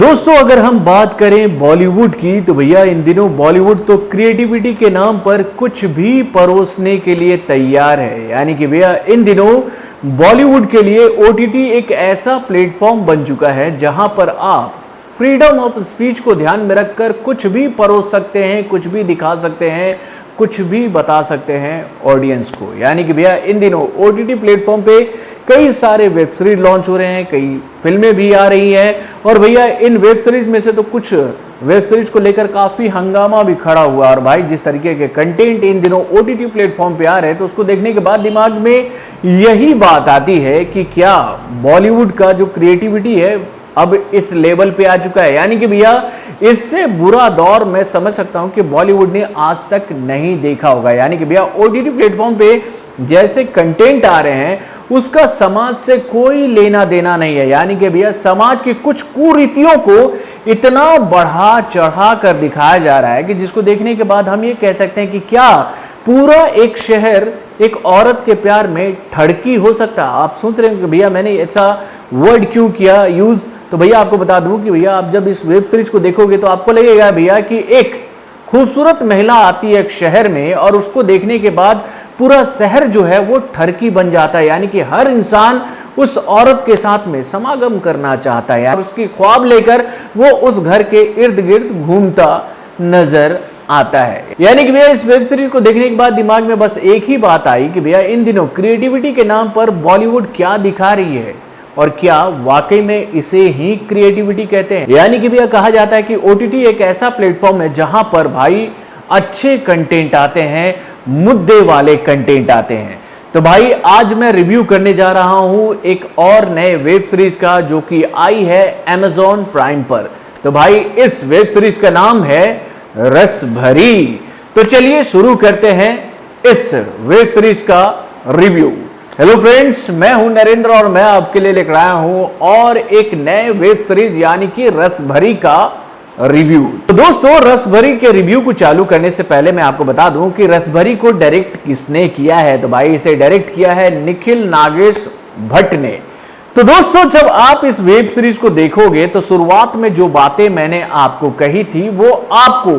दोस्तों अगर हम बात करें बॉलीवुड की तो भैया इन दिनों बॉलीवुड तो क्रिएटिविटी के नाम पर कुछ भी परोसने के लिए तैयार है। यानी कि भैया इन दिनों बॉलीवुड के लिए ओटीटी एक ऐसा प्लेटफॉर्म बन चुका है जहां पर आप फ्रीडम ऑफ स्पीच को ध्यान में रखकर कुछ भी परोस सकते हैं, कुछ भी दिखा सकते हैं, कुछ भी बता सकते हैं ऑडियंस को। यानी कि भैया इन दिनों ओटीटी प्लेटफॉर्म पे कई सारे वेब सीरीज लॉन्च हो रहे हैं, कई फिल्में भी आ रही हैं और भैया इन वेब सीरीज में से तो कुछ वेब सीरीज को लेकर काफी हंगामा भी खड़ा हुआ। और भाई जिस तरीके के कंटेंट इन दिनों ओटीटी प्लेटफॉर्म पे आ रहे हैं तो उसको देखने के बाद दिमाग में यही बात आती है कि क्या बॉलीवुड का जो क्रिएटिविटी है अब इस लेवल पे आ चुका है। यानी कि भैया इससे बुरा दौर मैं समझ सकता हूं कि बॉलीवुड ने आज तक नहीं देखा होगा। यानी कि भैया ओटीटी प्लेटफॉर्म पे जैसे कंटेंट आ रहे हैं उसका समाज से कोई लेना देना नहीं है। यानी कि भैया समाज की कुछ कुरीतियों को इतना बढ़ा चढ़ा कर दिखाया जा रहा है कि जिसको देखने के बाद हम ये कह सकते हैं कि क्या पूरा एक शहर एक औरत के प्यार में ठड़की हो सकता है। आप सोच रहे हैं कि भैया मैंने ऐसा वर्ड क्यों किया यूज, तो भैया आपको बता दूं कि भैया आप जब इस वेब सीरीज को देखोगे तो आपको लगेगा भैया कि एक खूबसूरत महिला आती है एक शहर में और उसको देखने के बाद पूरा शहर जो है वो ठरकी बन जाता है। यानी कि हर इंसान उस औरत के साथ में समागम करना चाहता है और उसकी ख्वाब लेकर वो उस घर के इर्द गिर्द घूमता नजर आता है। यानी कि भैया इस वेब सीरीज को देखने के बाद दिमाग में बस एक ही बात आई कि भैया इन दिनों क्रिएटिविटी के नाम पर बॉलीवुड क्या दिखा रही है और क्या वाकई में इसे ही क्रिएटिविटी कहते हैं। यानी कि भैया कहा जाता है कि ओटीटी एक ऐसा प्लेटफॉर्म है जहां पर भाई अच्छे कंटेंट आते हैं, मुद्दे वाले कंटेंट आते हैं। तो भाई आज मैं रिव्यू करने जा रहा हूं एक और नए वेब सीरीज का जो कि आई है Amazon प्राइम पर। तो भाई इस वेब सीरीज का नाम है रस भरी। तो चलिए शुरू करते हैं इस वेब सीरीज का रिव्यू। हेलो फ्रेंड्स, मैं हूं नरेंद्र और मैं आपके लिए लेकर आया हूं और एक नए वेब सीरीज यानी कि रस भरी का रिव्यू। तो दोस्तों रस भरी के रिव्यू को चालू करने से पहले मैं आपको बता दूं कि रस भरी को डायरेक्ट किसने किया है। तो भाई इसे डायरेक्ट किया है निखिल नागेश भट्ट ने। तो दोस्तों जब आप इस वेब सीरीज को देखोगे तो शुरुआत में जो बातें मैंने आपको कही थी वो आपको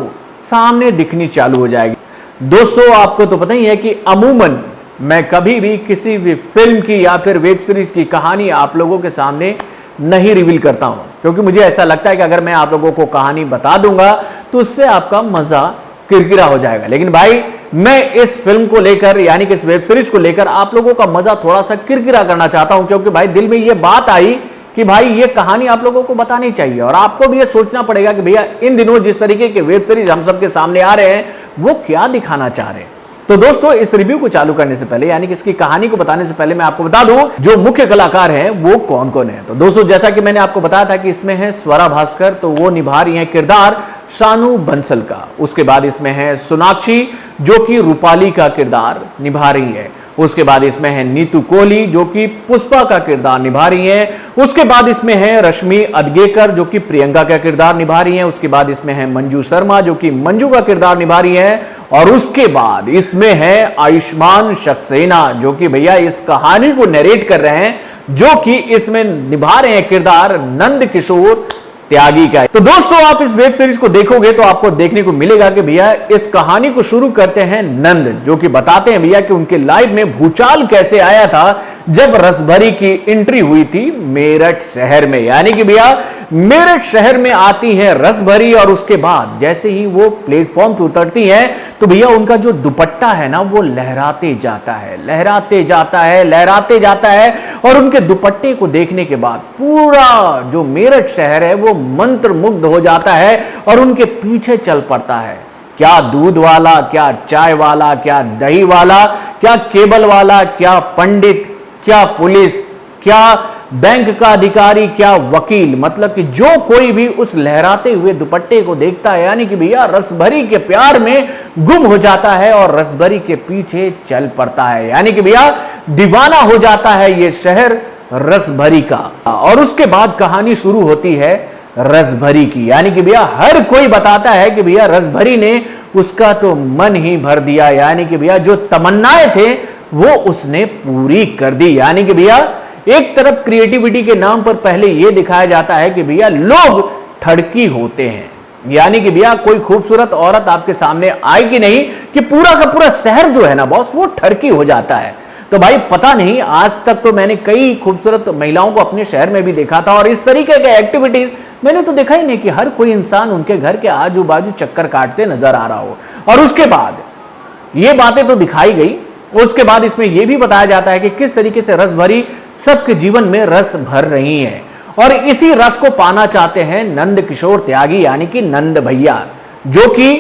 सामने दिखनी चालू हो जाएगी। दोस्तों आपको तो पता ही है कि अमूमन मैं कभी भी किसी भी फिल्म की या फिर वेब सीरीज की कहानी आप लोगों के सामने नहीं रिवील करता हूं, क्योंकि मुझे ऐसा लगता है कि अगर मैं आप लोगों को कहानी बता दूंगा तो उससे आपका मजा किरकिरा हो जाएगा। लेकिन भाई मैं इस फिल्म को लेकर यानी कि इस वेब सीरीज को लेकर आप लोगों का मजा थोड़ा सा किरकिरा करना चाहता हूं, क्योंकि भाई दिल में यह बात आई कि भाई ये कहानी आप लोगों को बतानी चाहिए और आपको भी ये सोचना पड़ेगा कि भैया इन दिनों जिस तरीके के वेब सीरीज हम सबके सामने आ रहे हैं वो क्या दिखाना चाह रहे हैं। तो दोस्तों इस रिव्यू को चालू करने से पहले यानी कि इसकी कहानी को बताने से पहले मैं आपको बता दूं जो मुख्य कलाकार हैं वो कौन कौन है। तो दोस्तों जैसा कि मैंने आपको बताया था कि इसमें है स्वरा भास्कर, तो वो निभा रही हैं किरदार शानू बंसल का। उसके बाद इसमें है सोनाक्षी जो कि रूपाली का किरदार निभा रही है। उसके बाद इसमें है नीतू कोहली जो कि पुष्पा का किरदार निभा रही हैं। उसके बाद इसमें है रश्मि अदगेकर जो कि प्रियंका का किरदार निभा रही हैं। उसके बाद इसमें है मंजू शर्मा जो कि मंजू का किरदार निभा रही हैं। और उसके बाद इसमें है आयुष्मान सक्सेना जो कि भैया इस कहानी को नरेट कर रहे हैं, जो कि इसमें निभा रहे हैं किरदार नंद किशोर त्यागी का। तो दोस्तों आप इस वेब सीरीज को देखोगे तो आपको देखने को मिलेगा कि भैया इस कहानी को शुरू करते हैं नंद, जो कि बताते हैं भैया कि उनके लाइफ में भूचाल कैसे आया था जब रसभरी की एंट्री हुई थी मेरठ शहर में। यानी कि भैया मेरठ शहर में आती है रसभरी और उसके बाद जैसे ही वो प्लेटफॉर्म पे उतरती हैं तो भैया उनका जो दुपट्टा है ना वो लहराते जाता है, लहराते जाता है, लहराते जाता है और उनके दुपट्टे को देखने के बाद पूरा जो मेरठ शहर है वो मंत्र मुग्ध हो जाता है और उनके पीछे चल पड़ता है। क्या दूध वाला, क्या चाय वाला, क्या दही वाला, क्या केबल वाला, क्या पंडित, क्या पुलिस, क्या बैंक का अधिकारी, क्या वकील, मतलब कि जो कोई भी उस लहराते हुए दुपट्टे को देखता है यानी कि भैया रसभरी के प्यार में गुम हो जाता है और रसभरी के पीछे चल पड़ता है। यानी कि भैया दीवाना हो जाता है ये शहर रसभरी का। और उसके बाद कहानी शुरू होती है रसभरी की। यानी कि भैया हर कोई बताता है कि भैया रसभरी ने उसका तो मन ही भर दिया। यानी कि भैया जो तमन्नाएं थे वो उसने पूरी कर दी। यानी कि भैया एक तरफ क्रिएटिविटी के नाम पर पहले यह दिखाया जाता है कि भैया लोग ठड़की होते हैं। यानी कि भैया कोई खूबसूरत औरत आपके सामने आएगी नहीं कि पूरा का पूरा शहर जो है ना बॉस वो ठड़की हो जाता है। तो भाई पता नहीं, आज तक तो मैंने कई खूबसूरत महिलाओं को अपने शहर में भी देखा था और इस तरीके के एक्टिविटीज मैंने तो देखा ही नहीं कि हर कोई इंसान उनके घर के आजू बाजू चक्कर काटते नजर आ रहा हो। और उसके बाद ये बातें तो दिखाई गई, उसके बाद इसमें यह भी बताया जाता है कि किस तरीके से रस भरी सबके जीवन में रस भर रही है और इसी रस को पाना चाहते हैं नंद किशोर त्यागी यानी कि नंद भैया, जो कि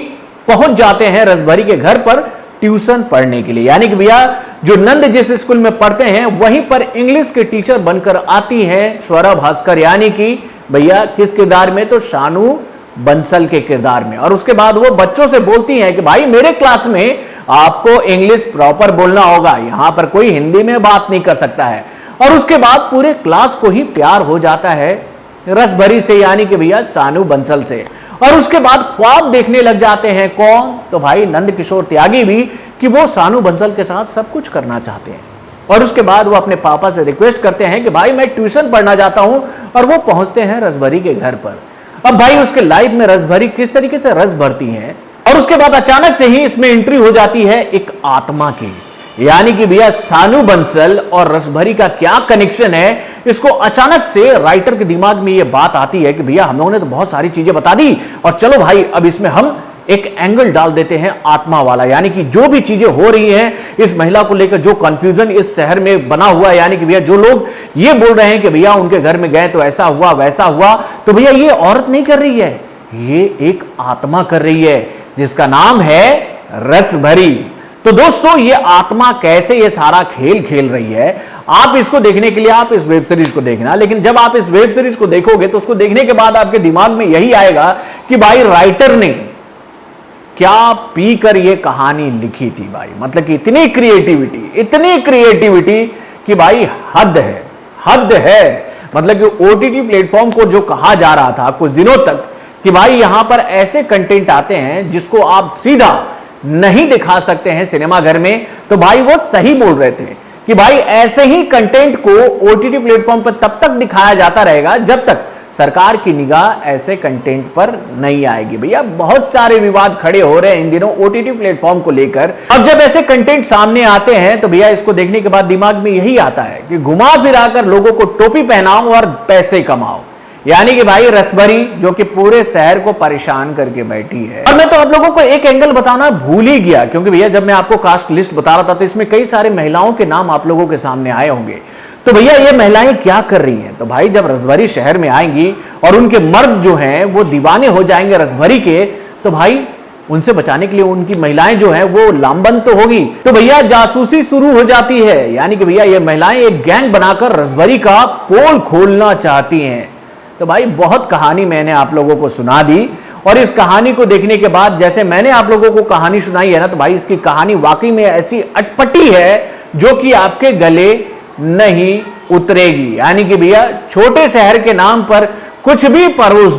पहुंच जाते हैं रसभरी के घर पर ट्यूशन पढ़ने के लिए। यानी कि भैया जो नंद जिस स्कूल में पढ़ते हैं वहीं पर इंग्लिश के टीचर बनकर आती हैं स्वरा भास्कर, यानी कि भैया किस किरदार में, तो शानू बंसल के किरदार में। और उसके बाद वो बच्चों से बोलती हैं कि भाई मेरे क्लास में आपको इंग्लिश प्रॉपर बोलना होगा, यहां पर कोई हिंदी में बात नहीं कर सकता है। और उसके बाद पूरे क्लास को ही प्यार हो जाता है रसभरी से, यानी कि भैया शानू बंसल से। और उसके बाद ख्वाब देखने लग जाते हैं कौन, तो भाई नंद किशोर त्यागी भी, कि वो शानू बंसल के साथ सब कुछ करना चाहते हैं। और उसके बाद वो अपने पापा से रिक्वेस्ट करते हैं कि भाई मैं ट्यूशन पढ़ना चाहता हूं, और वो पहुंचते हैं रसभरी के घर पर। अब भाई उसके लाइफ में रसभरी किस तरीके से रस भरती है। और उसके बाद अचानक से ही इसमें एंट्री हो जाती है एक आत्मा की, यानी कि भैया शानू बंसल और रसभरी का क्या कनेक्शन है। इसको अचानक से राइटर के दिमाग में यह बात आती है कि भैया हम लोगों ने तो बहुत सारी चीजें बता दी, और चलो भाई अब इसमें हम एक एंगल डाल देते हैं आत्मा वाला, यानी कि जो भी चीजें हो रही हैं इस महिला को लेकर, जो कंफ्यूजन इस शहर में बना हुआ है, यानी कि भैया जो लोग ये बोल रहे हैं कि भैया उनके घर में गए तो ऐसा हुआ वैसा हुआ, तो भैया ये औरत नहीं कर रही है, ये एक आत्मा कर रही है जिसका नाम है रसभरी। तो दोस्तों ये आत्मा कैसे ये सारा खेल खेल रही है, आप इसको देखने के लिए आप इस वेब सीरीज को देखना। लेकिन जब आप इस वेब सीरीज को देखोगे तो उसको देखने के बाद आपके दिमाग में यही आएगा कि भाई राइटर ने क्या पीकर ये कहानी लिखी थी भाई। मतलब कि इतनी क्रिएटिविटी कि भाई हद है। मतलब कि ओटीटी प्लेटफॉर्म को जो कहा जा रहा था कुछ दिनों तक कि भाई यहां पर ऐसे कंटेंट आते हैं जिसको आप सीधा नहीं दिखा सकते हैं सिनेमा घर में, तो भाई वो सही बोल रहे थे कि भाई ऐसे ही कंटेंट को ओटीटी प्लेटफॉर्म पर तब तक दिखाया जाता रहेगा जब तक सरकार की निगाह ऐसे कंटेंट पर नहीं आएगी। भैया बहुत सारे विवाद खड़े हो रहे हैं इन दिनों ओटीटी प्लेटफॉर्म को लेकर। अब जब ऐसे कंटेंट सामने आते हैं तो भैया इसको देखने के बाद दिमाग में यही आता है कि घुमा फिराकर लोगों को टोपी पहनाओ और पैसे कमाओ। यानी कि भाई रसभरी जो कि पूरे शहर को परेशान करके बैठी है। और मैं तो आप लोगों को एक एंगल बताना भूल ही गया, क्योंकि भैया जब मैं आपको कास्ट लिस्ट बता रहा था तो इसमें कई सारे महिलाओं के नाम आप लोगों के सामने आए होंगे। तो भैया ये महिलाएं क्या कर रही हैं, तो भाई जब रसभरी शहर में आएंगी और उनके मर्द जो हैं वो दीवाने हो जाएंगे रसभरी के, तो भाई उनसे बचाने के लिए उनकी महिलाएं जो हैं वो लामबंद तो होगी। तो भैया जासूसी शुरू हो जाती है, यानी कि भैया ये महिलाएं एक गैंग बनाकर रसभरी का पोल खोलना चाहती हैं। तो भाई बहुत कहानी मैंने आप लोगों को सुना दी, और इस कहानी को देखने के बाद जैसे मैंने आप लोगों को कहानी सुनाई है ना, तो भाई इसकी कहानी वाकई में ऐसी अटपटी है जो कि आपके गले नहीं उतरेगी। यानी कि भैया छोटे शहर के नाम पर कुछ भी परोस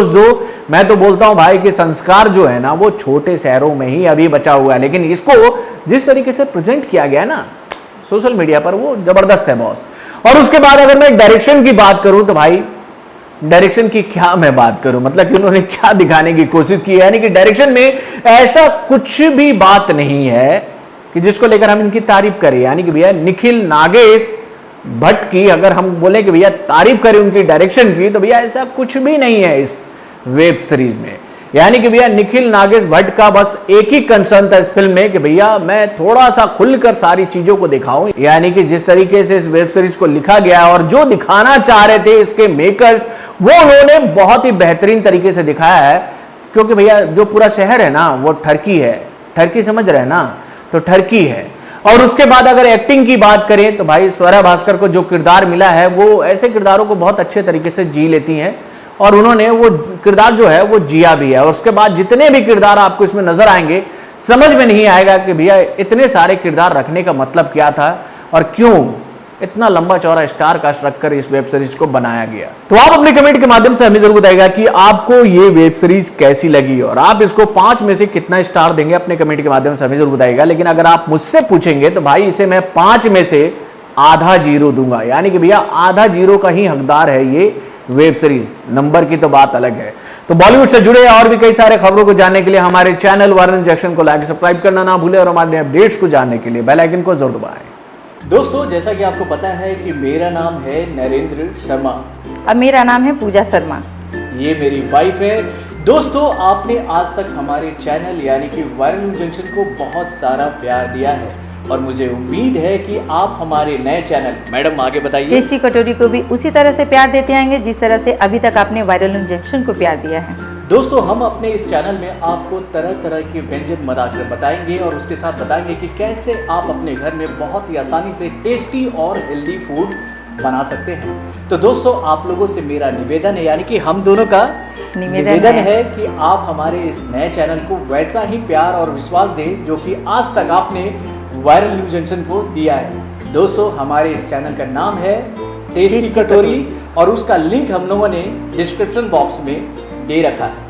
दो। मैं तो बोलता हूं भाई कि संस्कार जो है ना वो छोटे शहरों में ही अभी बचा हुआ है, लेकिन इसको जिस तरीके से प्रेजेंट किया गया ना सोशल मीडिया पर वो जबरदस्त है बॉस। और उसके बाद अगर मैं डायरेक्शन की बात करूं तो भाई डायरेक्शन की क्या मैं बात करूं, मतलब कि उन्होंने क्या दिखाने की कोशिश की है। यानी कि डायरेक्शन में ऐसा कुछ भी बात नहीं है कि जिसको लेकर हम इनकी तारीफ करें। यानी कि भैया निखिल नागेश भट्ट की अगर हम बोले कि भैया तारीफ करें उनकी डायरेक्शन की, तो भैया ऐसा कुछ भी नहीं है इस वेब सीरीज में। यानी कि भैया निखिल नागेश भट्ट का बस एक ही कंसर्न था इस फिल्म में कि भैया मैं थोड़ा सा खुलकर सारी चीजों को दिखाऊं। यानी कि जिस तरीके से इस वेब सीरीज को लिखा गया और जो दिखाना चाह रहे थे इसके मेकर्स, वो उन्होंने बहुत ही बेहतरीन तरीके से दिखाया है। क्योंकि भैया जो पूरा शहर है ना वो ठरकी है, ठरकी समझ रहे हैं ना, तो ठरकी है। और उसके बाद अगर एक्टिंग की बात करें तो भाई स्वरा भास्कर को जो किरदार मिला है वो ऐसे किरदारों को बहुत अच्छे तरीके से जी लेती हैं, और उन्होंने वो किरदार जो है वो जिया भी है। और उसके बाद जितने भी किरदार आपको इसमें नजर आएंगे समझ में नहीं आएगा कि भैया इतने सारे किरदार रखने का मतलब क्या था और क्यों इतना लंबा चौड़ा स्टार कास्ट रखकर इस वेब सीरीज को बनाया गया। तो आप अपने कमेंट के माध्यम से हमें जरूर बताइएगा कि आपको ये वेब सीरीज कैसी लगी, और आप इसको 5 में से कितना स्टार देंगे अपने कमेंट के माध्यम से हमें जरूर बताइएगा। लेकिन अगर आप मुझसे पूछेंगे तो भाई इसे मैं 5 में से आधा 0 दूंगा। यानी कि भैया आधा 0 का ही हकदार है ये वेब सीरीज, नंबर की तो बात अलग है। तो बॉलीवुड से जुड़े और भी कई सारे खबरों को जानने के लिए हमारे चैनल वायरल जंक्शन को लाइक सब्सक्राइब करना ना भूलें और हमारे अपडेट्स को जानने के लिए बेल आइकन को जरूर दबाएं। दोस्तों, जैसा कि आपको पता है कि मेरा नाम है नरेंद्र शर्मा अब मेरा नाम है पूजा शर्मा। ये मेरी वाइफ है। दोस्तों, आपने आज तक हमारे चैनल यानी कि वायरल जंक्शन को बहुत सारा प्यार दिया है और मुझे उम्मीद है कि आप हमारे नए चैनल, मैडम आगे बताइए, टेस्टी कटोरी को भी उसी तरह से प्यार देते आएंगे जिस तरह से अभी तक आपने वायरल जंक्शन को प्यार दिया है। दोस्तों, हम अपने इस चैनल में आपको तरह तरह के व्यंजन बनाकर बताएंगे और उसके साथ बताएंगे कि कैसे आप अपने घर में बहुत ही आसानी से टेस्टी और हेल्दी फूड बना सकते हैं। तो दोस्तों, आप लोगों से मेरा निवेदन है, यानी कि हम दोनों का निवेदन है कि आप हमारे इस नए चैनल को वैसा ही प्यार और विश्वास दें जो कि आज तक आपने वायरल न्यूज जंक्शन को दिया है। दोस्तों, हमारे इस चैनल का नाम है टेस्टी कटोरी और उसका लिंक हम लोगों ने डिस्क्रिप्शन बॉक्स में दे रखा है।